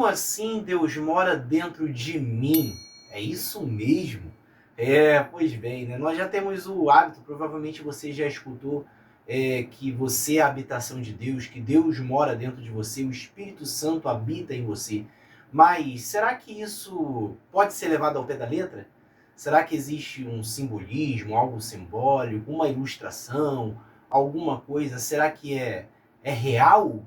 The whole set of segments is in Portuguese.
Como assim Deus mora dentro de mim? É isso mesmo? Pois bem, né? Nós já temos o hábito, provavelmente você já escutou, que você é a habitação de Deus, que Deus mora dentro de você, o Espírito Santo habita em você. Mas será que isso pode ser levado ao pé da letra? Será que existe um simbolismo, algo simbólico, uma ilustração, alguma coisa? Será que é real?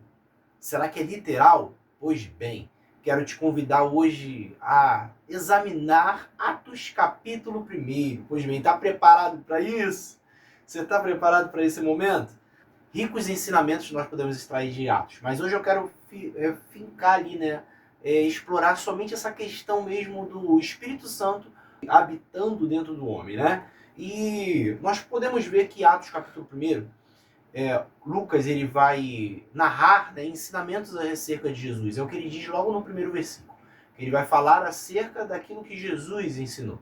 Será que é literal? Pois bem, quero te convidar hoje a examinar Atos capítulo 1. Pois bem, está preparado para isso? Você está preparado para esse momento? Ricos ensinamentos nós podemos extrair de Atos, mas hoje eu quero fincar ali, né? Explorar somente essa questão mesmo do Espírito Santo habitando dentro do homem, né? E nós podemos ver que Atos capítulo 1, Lucas ele vai narrar, né, ensinamentos acerca de Jesus. É o que ele diz logo no primeiro versículo. Ele vai falar acerca daquilo que Jesus ensinou.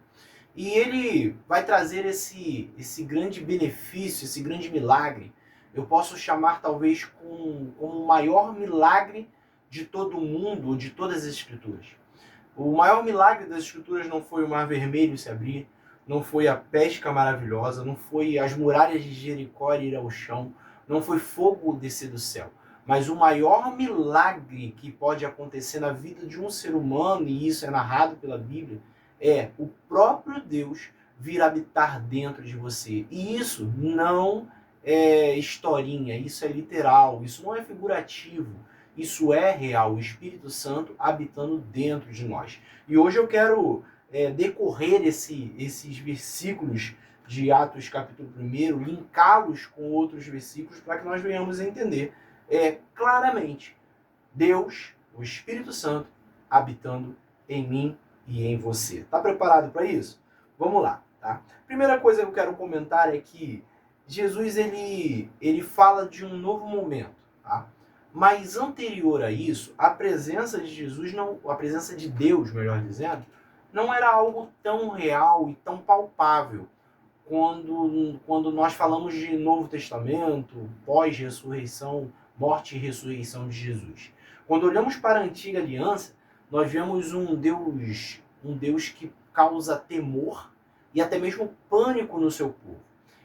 E ele vai trazer esse grande benefício, esse grande milagre. Eu posso chamar talvez como o maior milagre de todo o mundo, de todas as escrituras. O maior milagre das escrituras não foi o Mar Vermelho se abrir, não foi a pesca maravilhosa, não foi as muralhas de Jericó ir ao chão, não foi fogo descer do céu. Mas o maior milagre que pode acontecer na vida de um ser humano, e isso é narrado pela Bíblia, é o próprio Deus vir habitar dentro de você. E isso não é historinha, isso é literal, isso não é figurativo. Isso é real, o Espírito Santo habitando dentro de nós. E hoje eu quero decorrer esses versículos de Atos capítulo 1, linká-los com outros versículos para que nós venhamos a entender claramente Deus, o Espírito Santo, habitando em mim e em você. Está preparado para isso? Vamos lá. Tá? Primeira coisa que eu quero comentar é que Jesus ele fala de um novo momento. Tá? Mas anterior a isso, a presença de Jesus, a presença de Deus, melhor dizendo, não era algo tão real e tão palpável quando nós falamos de Novo Testamento, pós-ressurreição, morte e ressurreição de Jesus. Quando olhamos para a antiga aliança, nós vemos um Deus que causa temor e até mesmo pânico no seu povo.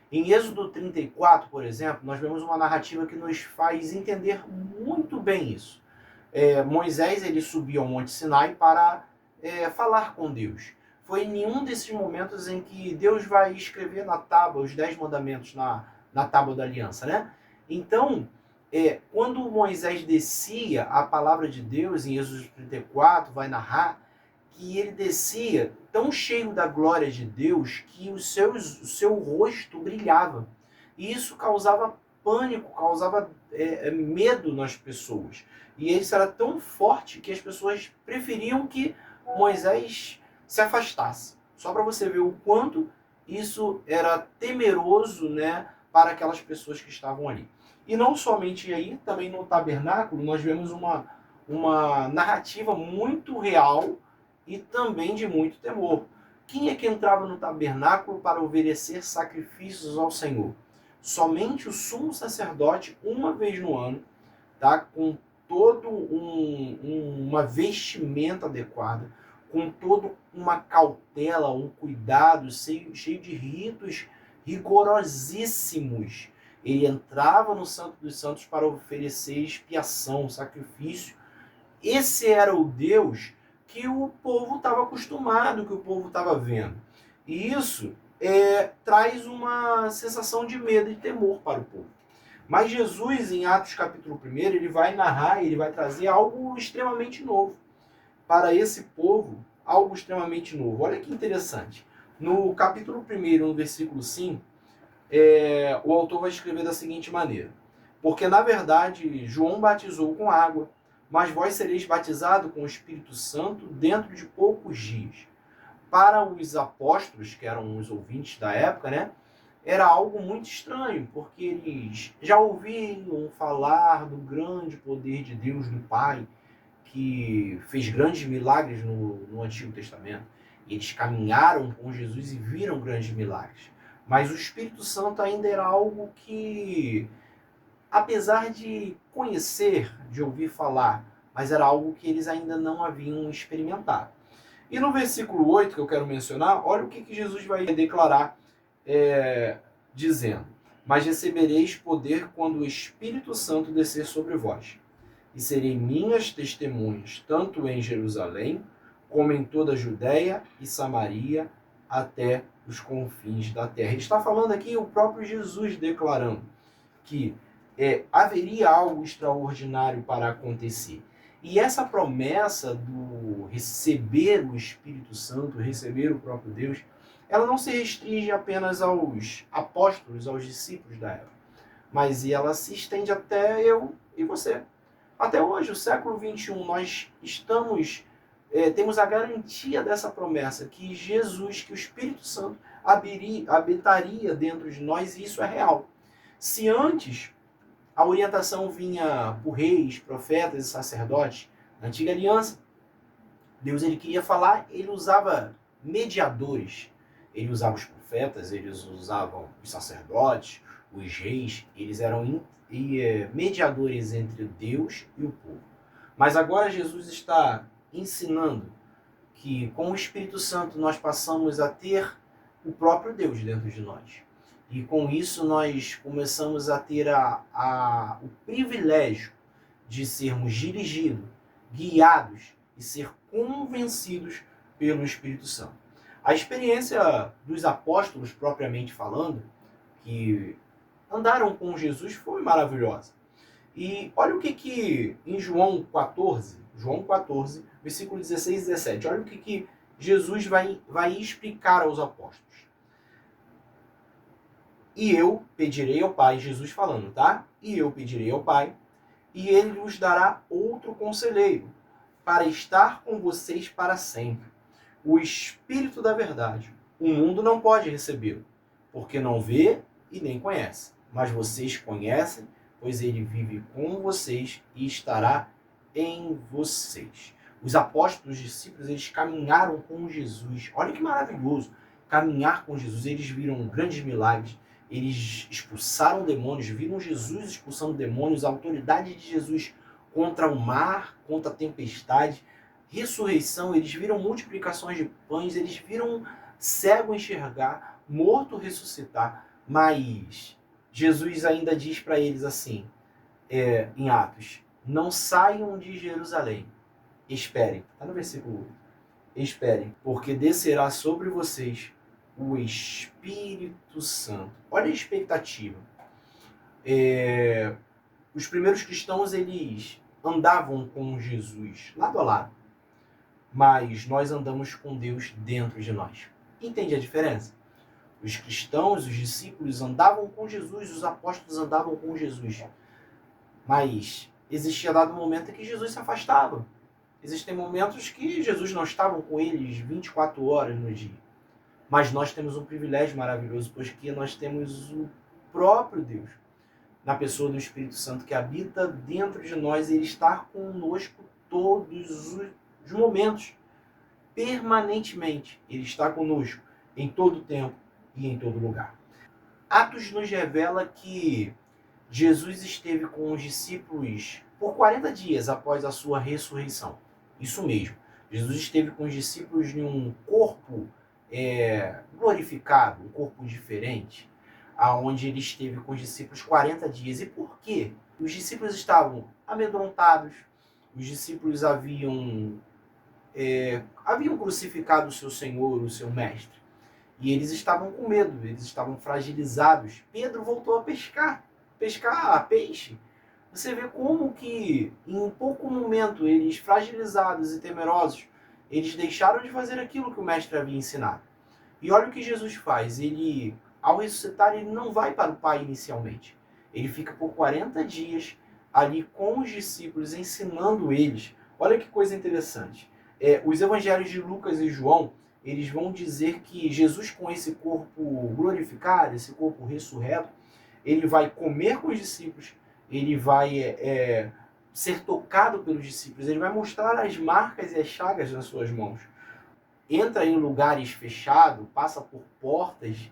Em Êxodo 34, por exemplo, nós vemos uma narrativa que nos faz entender muito bem isso. Moisés ele subiu ao Monte Sinai para falar com Deus. Foi em nenhum desses momentos em que Deus vai escrever na tábua os 10 mandamentos na tábua da aliança, né? Então, quando Moisés descia a palavra de Deus, em Êxodo 34, vai narrar que ele descia tão cheio da glória de Deus que o seu rosto brilhava. E isso causava pânico, causava medo nas pessoas. E isso era tão forte que as pessoas preferiam que Moisés se afastasse. Só para você ver o quanto isso era temeroso, né, para aquelas pessoas que estavam ali. E não somente aí, também no tabernáculo, nós vemos uma narrativa muito real e também de muito temor. Quem é que entrava no tabernáculo para oferecer sacrifícios ao Senhor? Somente o sumo sacerdote, uma vez no ano, tá? Com todo uma vestimenta adequada, com toda uma cautela, um cuidado, cheio de ritos rigorosíssimos. Ele entrava no Santo dos Santos para oferecer expiação, sacrifício. Esse era o Deus que o povo estava acostumado, que o povo estava vendo. E isso traz uma sensação de medo e temor para o povo. Mas Jesus, em Atos capítulo 1, ele vai narrar, ele vai trazer algo extremamente novo. Para esse povo, algo extremamente novo. Olha que interessante. No capítulo 1, no versículo 5, o autor vai escrever da seguinte maneira: porque, na verdade, João batizou com água, mas vós sereis batizados com o Espírito Santo dentro de poucos dias. Para os apóstolos, que eram os ouvintes da época, né, era algo muito estranho, porque eles já ouviam falar do grande poder de Deus, do Pai, que fez grandes milagres no Antigo Testamento. Eles caminharam com Jesus e viram grandes milagres. Mas o Espírito Santo ainda era algo que, apesar de conhecer, de ouvir falar, mas era algo que eles ainda não haviam experimentado. E no versículo 8, que eu quero mencionar, olha o que Jesus vai declarar, dizendo: mas recebereis poder quando o Espírito Santo descer sobre vós, e serei minhas testemunhas, tanto em Jerusalém, como em toda a Judéia e Samaria, até os confins da terra. Ele está falando aqui o próprio Jesus declarando que haveria algo extraordinário para acontecer. E essa promessa do receber o Espírito Santo, receber o próprio Deus, ela não se restringe apenas aos apóstolos, aos discípulos da época, mas ela se estende até eu e você. Até hoje, o século XXI, nós temos a garantia dessa promessa, que Jesus, que o Espírito Santo habitaria dentro de nós, e isso é real. Se antes a orientação vinha por reis, profetas e sacerdotes, na antiga aliança, Deus ele queria falar, ele usava mediadores. Ele usava os profetas, eles usavam os sacerdotes, os reis, eles eram mediadores entre Deus e o povo. Mas agora Jesus está ensinando que com o Espírito Santo nós passamos a ter o próprio Deus dentro de nós. E com isso nós começamos a ter o privilégio de sermos dirigidos, guiados e ser convencidos pelo Espírito Santo. A experiência dos apóstolos, propriamente falando, que andaram com Jesus, foi maravilhosa. E olha o que em João 14, versículo 16 e 17, olha o que Jesus vai explicar aos apóstolos. E eu pedirei ao Pai, Jesus falando, tá? E eu pedirei ao Pai, e ele vos dará outro conselheiro, para estar com vocês para sempre. O Espírito da verdade. O mundo não pode recebê-lo, porque não vê e nem conhece. Mas vocês conhecem, pois ele vive com vocês e estará em vocês. Os apóstolos, os discípulos, eles caminharam com Jesus. Olha que maravilhoso, caminhar com Jesus. Eles viram grandes milagres. Eles expulsaram demônios, viram Jesus expulsando demônios, a autoridade de Jesus contra o mar, contra a tempestade, ressurreição, eles viram multiplicações de pães, eles viram cego enxergar, morto ressuscitar, mas Jesus ainda diz para eles assim, em Atos, não saiam de Jerusalém, esperem, está no versículo 8, esperem, porque descerá sobre vocês o Espírito Santo. Olha a expectativa. Os primeiros cristãos, eles andavam com Jesus lado a lado, mas nós andamos com Deus dentro de nós. Entende a diferença? Os cristãos, os discípulos andavam com Jesus, os apóstolos andavam com Jesus, mas existia dado momento em que Jesus se afastava. Existem momentos que Jesus não estava com eles 24 horas no dia. Mas nós temos um privilégio maravilhoso, pois que nós temos o próprio Deus, na pessoa do Espírito Santo, que habita dentro de nós e ele está conosco todos os momentos, permanentemente. Ele está conosco em todo tempo e em todo lugar. Atos nos revela que Jesus esteve com os discípulos por 40 dias após a sua ressurreição. Isso mesmo. Jesus esteve com os discípulos em um corpo glorificado, um corpo diferente, aonde ele esteve com os discípulos 40 dias. E por quê? Os discípulos estavam amedrontados, os discípulos haviam crucificado o seu Senhor, o seu Mestre, e eles estavam com medo, eles estavam fragilizados. Pedro voltou a pescar peixe. Você vê como que, em um pouco momento, eles fragilizados e temerosos, eles deixaram de fazer aquilo que o Mestre havia ensinado. E olha o que Jesus faz. Ele, ao ressuscitar, ele não vai para o Pai inicialmente. Ele fica por 40 dias ali com os discípulos, ensinando eles. Olha que coisa interessante. Os evangelhos de Lucas e João, eles vão dizer que Jesus, com esse corpo glorificado, esse corpo ressurreto, ele vai comer com os discípulos, ele vai ser tocado pelos discípulos, ele vai mostrar as marcas e as chagas nas suas mãos. Entra em lugares fechados, passa por portas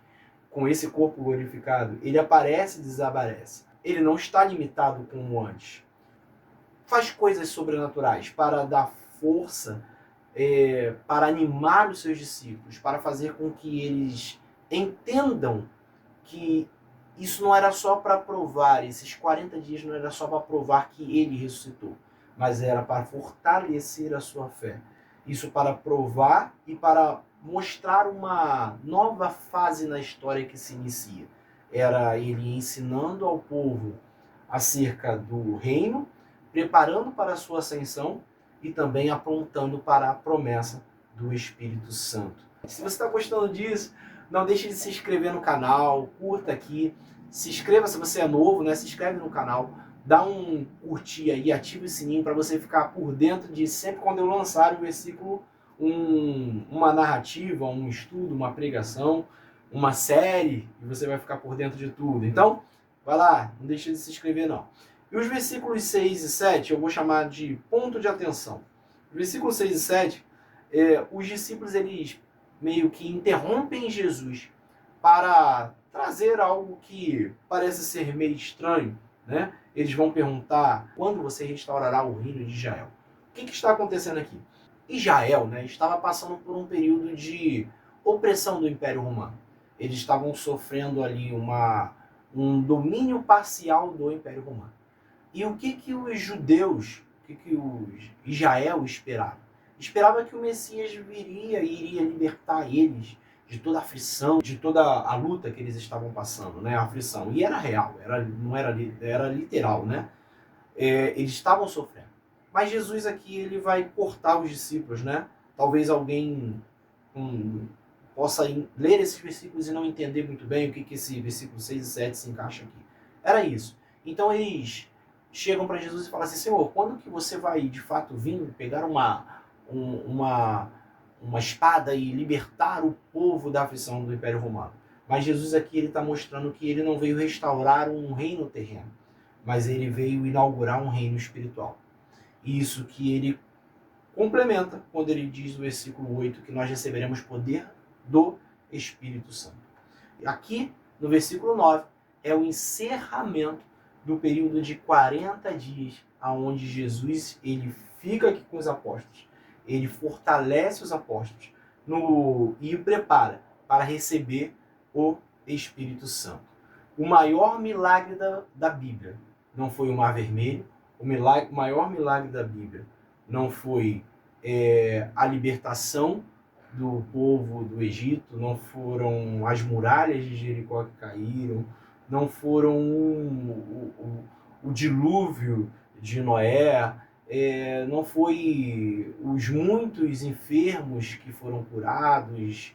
com esse corpo glorificado, ele aparece e desaparece. Ele não está limitado como antes. faz coisas sobrenaturais para dar força, para animar os seus discípulos, para fazer com que eles entendam que isso não era só para provar, esses 40 dias não era só para provar que ele ressuscitou, mas era para fortalecer a sua fé. Isso para provar e para mostrar uma nova fase na história que se inicia. Era ele ensinando ao povo acerca do reino, preparando para a sua ascensão e também apontando para a promessa do Espírito Santo. Se você está gostando disso, não deixe de se inscrever no canal, curta aqui, se inscreva se você é novo, né? Se inscreve no canal, dá um curtir aí, ativa o sininho para você ficar por dentro de sempre quando eu lançar um versículo, uma narrativa, um estudo, uma pregação, uma série, e você vai ficar por dentro de tudo. Então, vai lá, não deixe de se inscrever não. E os versículos 6 e 7 eu vou chamar de ponto de atenção. Os versículos 6 e 7, os discípulos eles meio que interrompem Jesus para trazer algo que parece ser meio estranho, né? Eles vão perguntar quando você restaurará o reino de Israel. O que está acontecendo aqui? Israel, né, estava passando por um período de opressão do Império Romano. Eles estavam sofrendo ali um domínio parcial do Império Romano. E o que os judeus, o que os Israel esperava? Esperava que o Messias viria e iria libertar eles de toda a aflição, de toda a luta que eles estavam passando, né? A aflição. E era real, era literal, né? Eles estavam sofrendo. Mas Jesus aqui ele vai cortar os discípulos, né? Talvez alguém possa ler esses versículos e não entender muito bem o que esse versículo 6 e 7 se encaixa aqui. Era isso. Então eles chegam para Jesus e falam assim: Senhor, quando que você vai de fato vir pegar uma espada e libertar o povo da aflição do Império Romano? Mas Jesus aqui ele está mostrando que ele não veio restaurar um reino terreno, mas ele veio inaugurar um reino espiritual. Isso que ele complementa quando ele diz no versículo 8 que nós receberemos poder do Espírito Santo. Aqui, no versículo 9, é o encerramento do período de 40 dias, onde Jesus ele fica aqui com os apóstolos, ele fortalece os apóstolos e o prepara para receber o Espírito Santo. O maior milagre da Bíblia não foi o Mar Vermelho, o maior milagre da Bíblia não foi a libertação do povo do Egito, não foram as muralhas de Jericó que caíram, não foram o dilúvio de Noé, não foi os muitos enfermos que foram curados,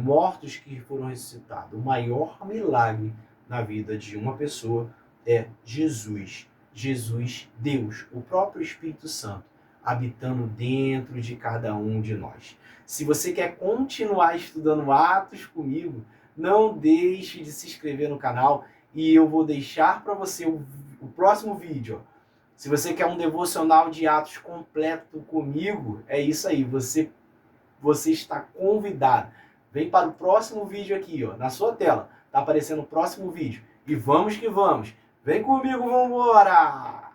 mortos que foram ressuscitados. O maior milagre na vida de uma pessoa é Jesus. Jesus, Deus, o próprio Espírito Santo, habitando dentro de cada um de nós. Se você quer continuar estudando Atos comigo, não deixe de se inscrever no canal e eu vou deixar para você o próximo vídeo. Se você quer um devocional de Atos completo comigo, é isso aí, você está convidado. Vem para o próximo vídeo aqui, ó, na sua tela. Está aparecendo o próximo vídeo. E vamos que vamos. Vem comigo, vamos embora!